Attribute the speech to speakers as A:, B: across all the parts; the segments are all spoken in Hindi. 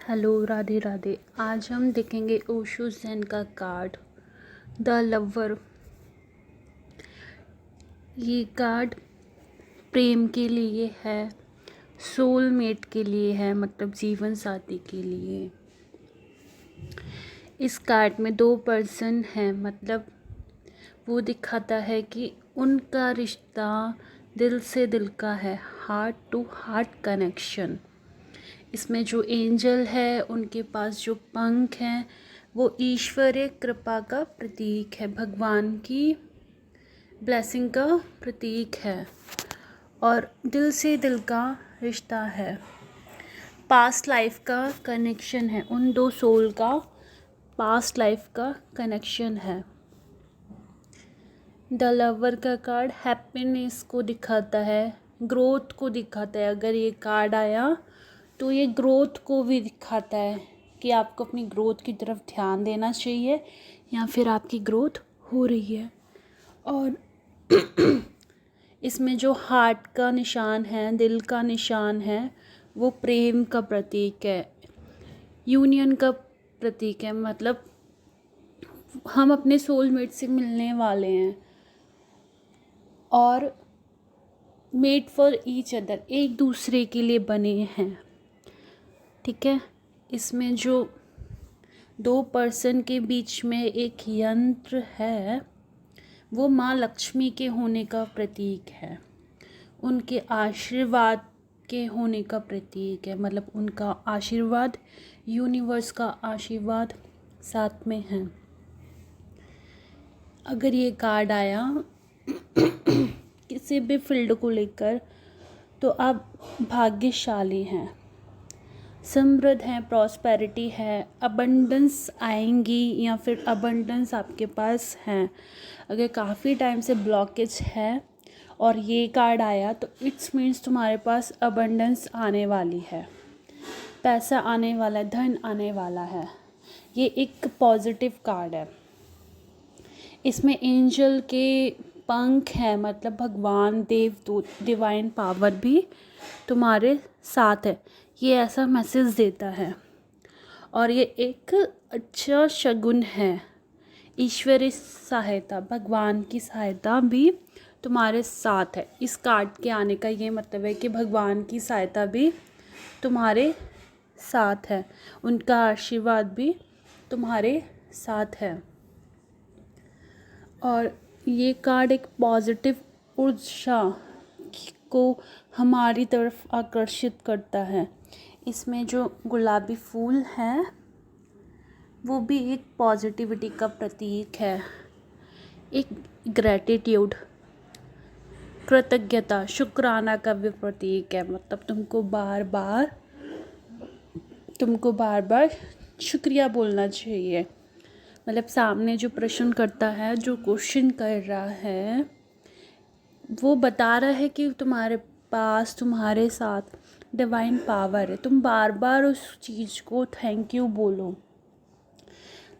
A: हेलो, राधे राधे। आज हम देखेंगे ओशो ज़ेन का कार्ड द लवर। ये कार्ड प्रेम के लिए है, सोलमेट के लिए है, मतलब जीवन साथी के लिए। इस कार्ड में दो पर्सन हैं, मतलब वो दिखाता है कि उनका रिश्ता दिल से दिल का है, हार्ट टू हार्ट कनेक्शन। इसमें जो एंजल है उनके पास जो पंख हैं वो ईश्वरीय कृपा का प्रतीक है, भगवान की ब्लेसिंग का प्रतीक है और दिल से दिल का रिश्ता है। पास्ट लाइफ का कनेक्शन है, उन दो सोल का पास्ट लाइफ का कनेक्शन है। द लवर का कार्ड हैप्पीनेस को दिखाता है, ग्रोथ को दिखाता है। अगर ये कार्ड आया तो ये ग्रोथ को भी दिखाता है कि आपको अपनी ग्रोथ की तरफ ध्यान देना चाहिए या फिर आपकी ग्रोथ हो रही है। और इसमें जो हार्ट का निशान है, दिल का निशान है, वो प्रेम का प्रतीक है, यूनियन का प्रतीक है। मतलब हम अपने सोलमेट से मिलने वाले हैं और मेड फॉर ईच अदर, एक दूसरे के लिए बने हैं। ठीक है। इसमें जो दो पर्सन के बीच में एक यंत्र है वो माँ लक्ष्मी के होने का प्रतीक है, उनके आशीर्वाद के होने का प्रतीक है। मतलब उनका आशीर्वाद, यूनिवर्स का आशीर्वाद साथ में है। अगर ये कार्ड आया किसी भी फील्ड को लेकर तो आप भाग्यशाली हैं, समृद्ध हैं, प्रॉस्पेरिटी है, अबंडेंस आएंगी या फिर अबंडेंस आपके पास है। अगर काफ़ी टाइम से ब्लॉकेज है और ये कार्ड आया तो इट्स मीन्स तुम्हारे पास अबंडेंस आने वाली है, पैसा आने वाला है, धन आने वाला है। ये एक पॉजिटिव कार्ड है। इसमें एंजल के पंख हैं, मतलब भगवान, देवदूत, डिवाइन पावर भी तुम्हारे साथ है। ये ऐसा मैसेज देता है और ये एक अच्छा शगुन है। ईश्वरीय सहायता, भगवान की सहायता भी तुम्हारे साथ है। इस कार्ड के आने का ये मतलब है कि भगवान की सहायता भी तुम्हारे साथ है, उनका आशीर्वाद भी तुम्हारे साथ है। और ये कार्ड एक पॉजिटिव ऊर्जा को हमारी तरफ आकर्षित करता है। इसमें जो गुलाबी फूल है वो भी एक पॉजिटिविटी का प्रतीक है, एक ग्रैटिट्यूड, कृतज्ञता, शुक्राना का भी प्रतीक है। मतलब तुमको बार बार शुक्रिया बोलना चाहिए। मतलब सामने जो प्रश्न करता है, जो क्वेश्चन कर रहा है, वो बता रहा है कि तुम्हारे पास, तुम्हारे साथ डिवाइन पावर है। तुम बार बार उस चीज़ को थैंक यू बोलो।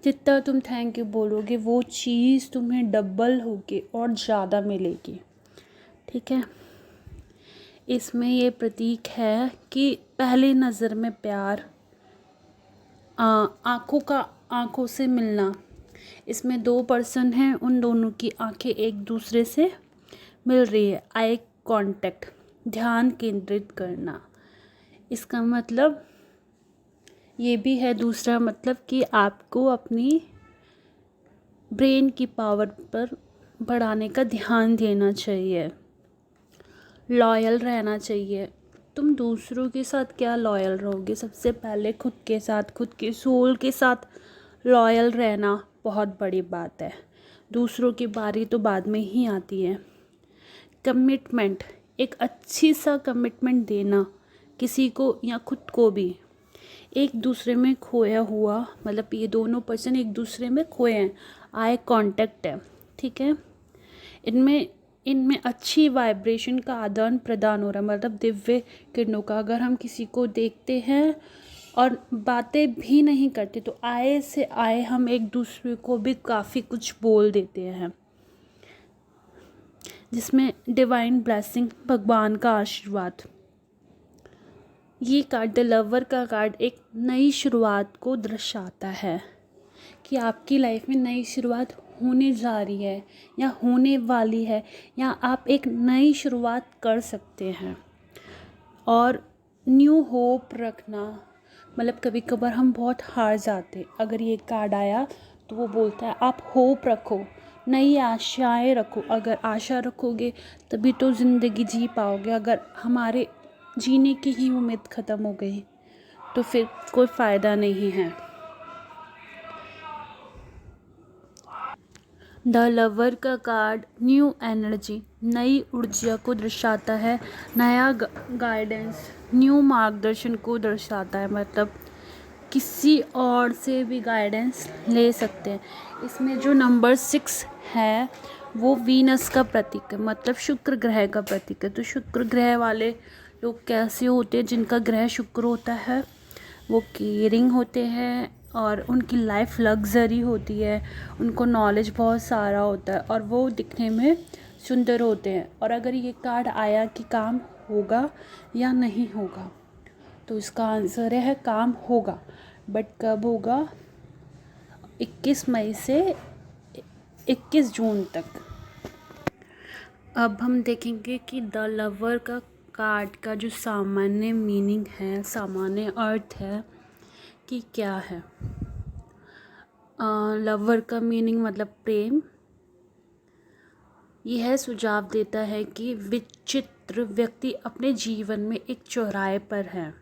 A: जितना तुम थैंक यू बोलोगे वो चीज़ तुम्हें डबल होके और ज़्यादा मिलेगी। ठीक है। इसमें ये प्रतीक है कि पहली नज़र में प्यार, आँखों से मिलना। इसमें दो पर्सन हैं, उन दोनों की आंखें एक दूसरे से मिल रही है, आई कांटेक्ट, ध्यान केंद्रित करना। इसका मतलब ये भी है, दूसरा मतलब कि आपको अपनी ब्रेन की पावर पर बढ़ाने का ध्यान देना चाहिए, लॉयल रहना चाहिए। तुम दूसरों के साथ क्या लॉयल रहोगे, सबसे पहले खुद के साथ, खुद के सोल के साथ लॉयल रहना बहुत बड़ी बात है। दूसरों की बारी तो बाद में ही आती है। कमिटमेंट, एक अच्छी सा कमिटमेंट देना किसी को या खुद को भी। एक दूसरे में खोया हुआ, मतलब ये दोनों पर्सन एक दूसरे में खोए हैं, आई कांटेक्ट है। ठीक है। इनमें अच्छी वाइब्रेशन का आदान प्रदान हो रहा है, मतलब दिव्य किरणों का। अगर हम किसी को देखते हैं और बातें भी नहीं करते तो आए से आए हम एक दूसरे को भी काफ़ी कुछ बोल देते हैं, जिसमें डिवाइन ब्लेसिंग, भगवान का आशीर्वाद। ये कार्ड द लवर का कार्ड एक नई शुरुआत को दर्शाता है कि आपकी लाइफ में नई शुरुआत होने जा रही है या होने वाली है, या आप एक नई शुरुआत कर सकते हैं। और न्यू होप रखना, मतलब कभी कभार हम बहुत हार जाते, अगर ये कार्ड आया तो वो बोलता है आप होप रखो, नई आशाएं रखो। अगर आशा रखोगे तभी तो ज़िंदगी जी पाओगे। अगर हमारे जीने की ही उम्मीद ख़त्म हो गई तो फिर कोई फ़ायदा नहीं है। द लवर का कार्ड न्यू एनर्जी, नई ऊर्जा को दर्शाता है, नया गाइडेंस, न्यू मार्गदर्शन को दर्शाता है। मतलब किसी और से भी गाइडेंस ले सकते हैं। इसमें जो नंबर 6 है वो वीनस का प्रतीक है, मतलब शुक्र ग्रह का प्रतीक है। तो शुक्र ग्रह वाले लोग कैसे होते हैं? जिनका ग्रह शुक्र होता है वो केयरिंग होते हैं और उनकी लाइफ लग्जरी होती है, उनको नॉलेज बहुत सारा होता है और वो दिखने में सुंदर होते हैं। और अगर ये कार्ड आया कि काम होगा या नहीं होगा, तो इसका आंसर है काम होगा। बट कब होगा? 21 मई से 21 जून तक। अब हम देखेंगे कि द लवर का कार्ड का जो सामान्य मीनिंग है, सामान्य अर्थ है कि क्या है। लवर का मीनिंग मतलब प्रेम। यह सुझाव देता है कि विचित्र व्यक्ति अपने जीवन में एक चौराहे पर है।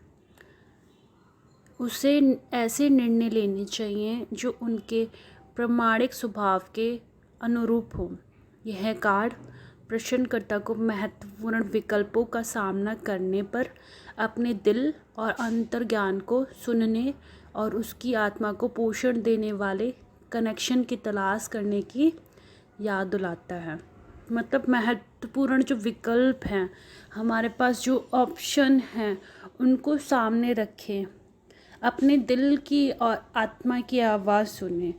A: उसे ऐसे निर्णय लेने चाहिए जो उनके प्रामाणिक स्वभाव के अनुरूप हो। यह कार्ड प्रश्नकर्ता को महत्वपूर्ण विकल्पों का सामना करने पर अपने दिल और अंतर्ज्ञान को सुनने और उसकी आत्मा को पोषण देने वाले कनेक्शन की तलाश करने की याद दिलाता है। मतलब महत्वपूर्ण जो विकल्प हैं हमारे पास, जो ऑप्शन हैं उनको सामने रखें, अपने दिल की और आत्मा की आवाज़ सुने,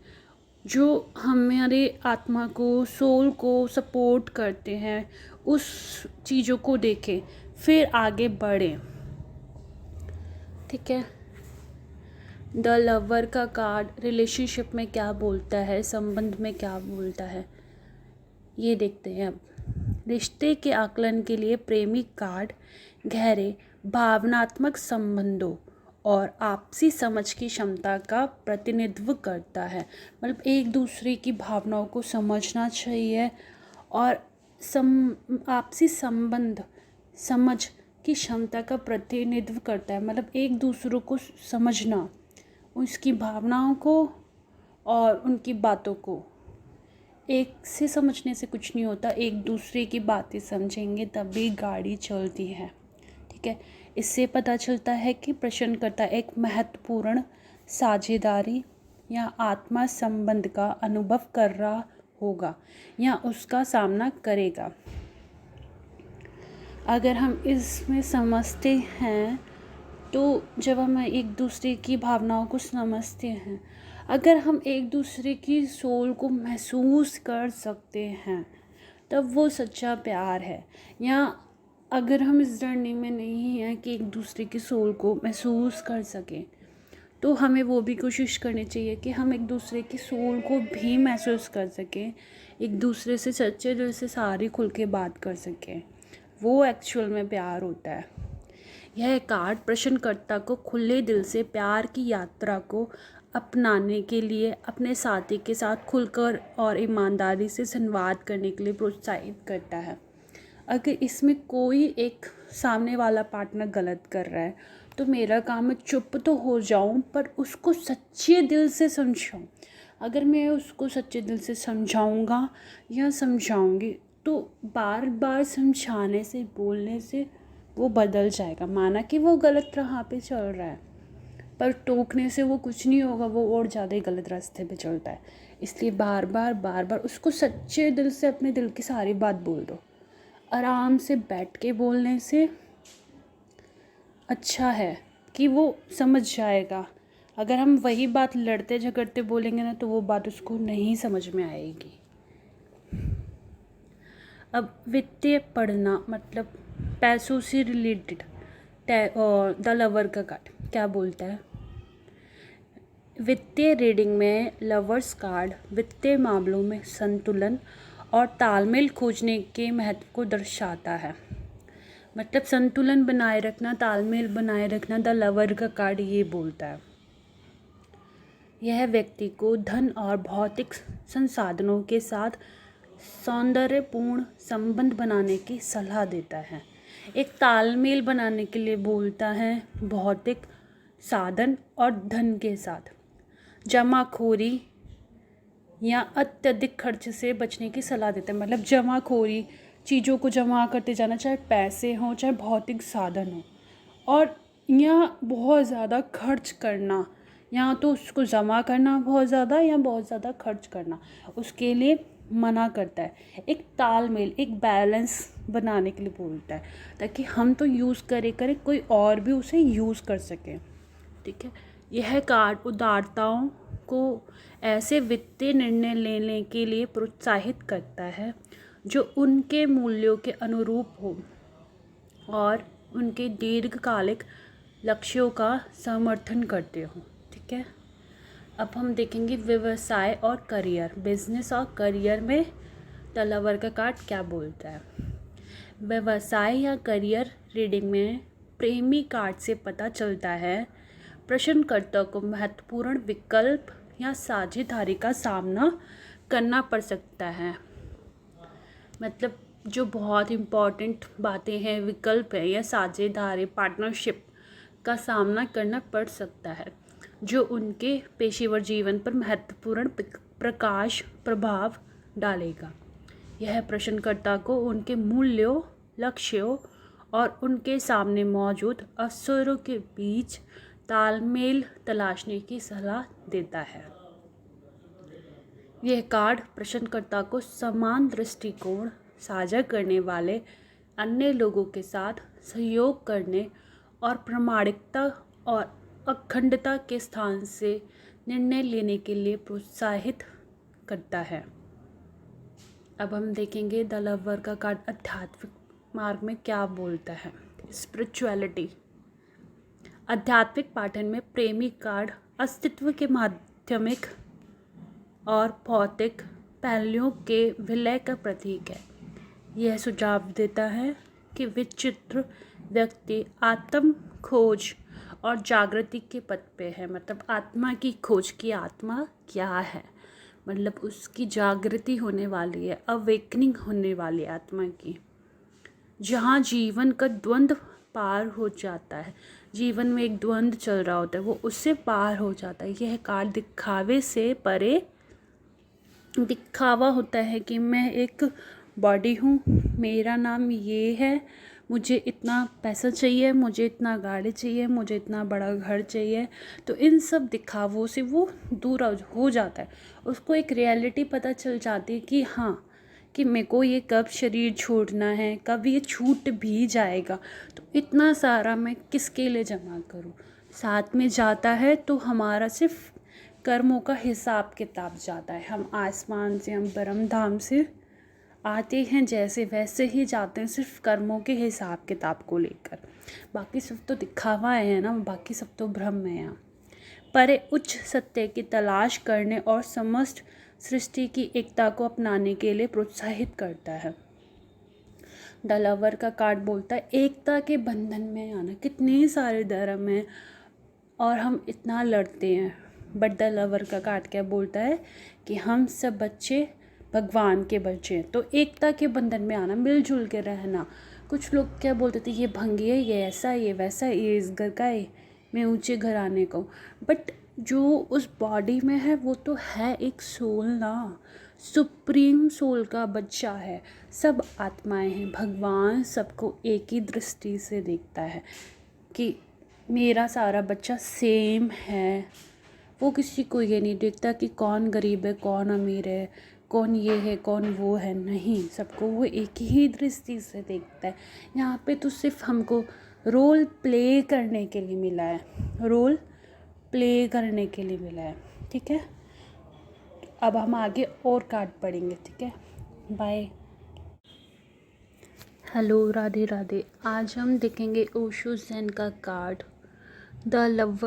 A: जो हमारे आत्मा को, सोल को सपोर्ट करते हैं, उस चीज़ों को देखें, फिर आगे बढ़ें। ठीक है। द लवर का कार्ड रिलेशनशिप में क्या बोलता है, संबंध में क्या बोलता है, ये देखते हैं अब। रिश्ते के आकलन के लिए प्रेमी कार्ड गहरे भावनात्मक संबंधों और आपसी समझ की क्षमता का प्रतिनिधित्व करता है। मतलब एक दूसरे की भावनाओं को समझना चाहिए और आपसी संबंध समझ की क्षमता का प्रतिनिधित्व करता है। मतलब एक दूसरे को समझना, उसकी भावनाओं को और उनकी बातों को। एक से समझने से कुछ नहीं होता, एक दूसरे की बातें समझेंगे तभी गाड़ी चलती है। ठीक है। इससे पता चलता है कि प्रश्नकर्ता एक महत्वपूर्ण साझेदारी या आत्मा संबंध का अनुभव कर रहा होगा या उसका सामना करेगा। अगर हम इसमें समझते हैं तो जब हम एक दूसरे की भावनाओं को समझते हैं, अगर हम एक दूसरे की सोल को महसूस कर सकते हैं, तब वो सच्चा प्यार है। या अगर हम इस जर्नी में नहीं हैं कि एक दूसरे की सोल को महसूस कर सकें, तो हमें वो भी कोशिश करनी चाहिए कि हम एक दूसरे की सोल को भी महसूस कर सकें, एक दूसरे से सच्चे दिल से सारी खुल के बात कर सकें। वो एक्चुअल में प्यार होता है। यह कार्ड प्रश्नकर्ता को खुले दिल से प्यार की यात्रा को अपनाने के लिए अपने साथी के साथ खुलकर और ईमानदारी से संवाद करने के लिए प्रोत्साहित करता है। अगर इसमें कोई एक सामने वाला पार्टनर गलत कर रहा है तो मेरा काम है चुप तो हो जाऊं, पर उसको सच्चे दिल से समझाऊं। अगर मैं उसको सच्चे दिल से समझाऊंगा या समझाऊंगी तो बार बार समझाने से, बोलने से वो बदल जाएगा। माना कि वो गलत राह पे चल रहा है, पर टोकने से वो कुछ नहीं होगा, वो और ज़्यादा ही गलत रास्ते पे चलता है। इसलिए बार बार उसको सच्चे दिल से अपने दिल की सारी बात बोल दो। आराम से बैठ के बोलने से अच्छा है कि वो समझ जाएगा। अगर हम वही बात लड़ते झगड़ते बोलेंगे ना, तो वो बात उसको नहीं समझ में आएगी। अब वित्तीय पढ़ना, मतलब पैसों से रिलेटेड द लवर का कार्ड क्या बोलता है? वित्तीय रीडिंग में लवर्स कार्ड वित्तीय मामलों में संतुलन और तालमेल खोजने के महत्व को दर्शाता है। मतलब संतुलन बनाए रखना, तालमेल बनाए रखना द लवर का कार्ड ये बोलता है। यह व्यक्ति को धन और भौतिक संसाधनों के साथ सौंदर्यपूर्ण संबंध बनाने की सलाह देता है। एक तालमेल बनाने के लिए बोलता है भौतिक साधन और धन के साथ। जमाखोरी या अत्यधिक खर्च से बचने की सलाह देता है। मतलब जमाखोरी, चीज़ों को जमा करते जाना, चाहे पैसे हों चाहे भौतिक साधन हो, और या बहुत ज़्यादा खर्च करना, या तो उसको जमा करना बहुत ज़्यादा या बहुत ज़्यादा खर्च करना, उसके लिए मना करता है। एक तालमेल, एक बैलेंस बनाने के लिए बोलता है, ताकि हम तो यूज़ करें कोई और भी उसे यूज़ कर सके। ठीक है। यह कार्ड उदारताओं को ऐसे वित्तीय निर्णय लेने के लिए प्रोत्साहित करता है जो उनके मूल्यों के अनुरूप हो और उनके दीर्घकालिक लक्ष्यों का समर्थन करते हो। ठीक है। अब हम देखेंगे व्यवसाय और करियर, बिजनेस और करियर में द लवर का कार्ड क्या बोलता है। व्यवसाय या करियर रीडिंग में प्रेमी कार्ड से पता चलता है प्रश्नकर्ता को महत्वपूर्ण विकल्प या साझेदारी का सामना करना पड़ सकता है। मतलब जो बहुत इम्पॉर्टेंट बातें हैं, विकल्प है या साझेदारी, पार्टनरशिप का सामना करना पड़ सकता है, जो उनके पेशेवर जीवन पर महत्वपूर्ण प्रकाश प्रभाव डालेगा। यह प्रश्नकर्ता को उनके मूल्यों, लक्ष्यों और उनके सामने मौजूद अवसरों के बीच तालमेल तलाशने की सलाह देता है। यह कार्ड प्रश्नकर्ता को समान दृष्टिकोण साझा करने वाले अन्य लोगों के साथ सहयोग करने और प्रामाणिकता और अखंडता के स्थान से निर्णय लेने के लिए प्रोत्साहित करता है। अब हम देखेंगे द लवर का कार्ड आध्यात्मिक मार्ग में क्या बोलता है। स्पिरिचुअलिटी, आध्यात्मिक पाठन में प्रेमी कार्ड अस्तित्व के माध्यमिक और भौतिक पहलुओं के विलय का प्रतीक है। यह सुझाव देता है कि विचित्र व्यक्ति आत्म खोज और जागृति के पथ पे है। मतलब आत्मा की खोज की, आत्मा क्या है, मतलब उसकी जागृति होने वाली है, अवेकनिंग होने वाली है आत्मा की, जहाँ जीवन का द्वंद्व पार हो जाता है। जीवन में एक द्वंद्व चल रहा होता है, वो उससे पार हो जाता है। यह कार्ड दिखावे से परे, दिखावा होता है कि मैं एक बॉडी हूँ, मेरा नाम ये है, मुझे इतना पैसा चाहिए, मुझे इतना गाड़ी चाहिए, मुझे इतना बड़ा घर चाहिए। तो इन सब दिखावों से वो दूर हो जाता है। उसको एक रियलिटी पता चल जाती है कि हाँ, कि मेरे को ये कब शरीर छोड़ना है, कब ये छूट भी जाएगा, तो इतना सारा मैं किसके लिए जमा करूँ। साथ में जाता है तो हमारा सिर्फ कर्मों का हिसाब किताब जाता है। हम आसमान से, हम ब्रह्म धाम से आते हैं जैसे वैसे ही जाते हैं, सिर्फ कर्मों के हिसाब किताब को लेकर। बाकी सब तो दिखावा है ना, बाकी सब तो भ्रम है यहाँ। परे उच्च सत्य की तलाश करने और समस्त सृष्टि की एकता को अपनाने के लिए प्रोत्साहित करता है। द लवर का कार्ड बोलता है एकता के बंधन में आना। कितने सारे धर्म हैं और हम इतना लड़ते हैं, बट द लवर का कार्ड क्या बोलता है कि हम सब बच्चे भगवान के बच्चे हैं। तो एकता के बंधन में आना, मिलजुल के रहना। कुछ लोग क्या बोलते थे, ये भंगी है, ये ऐसा, ये वैसा, ये इस घर का है, मैं ऊंचे घराने का हूँ। बट जो उस बॉडी में है वो तो है एक सोल ना, सुप्रीम सोल का बच्चा है। सब आत्माएं हैं, भगवान सबको एक ही दृष्टि से देखता है कि मेरा सारा बच्चा सेम है। वो किसी को ये नहीं देखता कि कौन गरीब है, कौन अमीर है, कौन ये है, कौन वो है। नहीं, सबको वो एक ही दृष्टि से देखता है। यहाँ पे तो सिर्फ हमको रोल प्ले करने के लिए मिला है, रोल प्ले करने के लिए मिला है। ठीक है, अब हम आगे और कार्ड पढ़ेंगे। ठीक है, बाय। हेलो, राधे राधे। आज हम देखेंगे ओशो ज़ेन का कार्ड द लवर।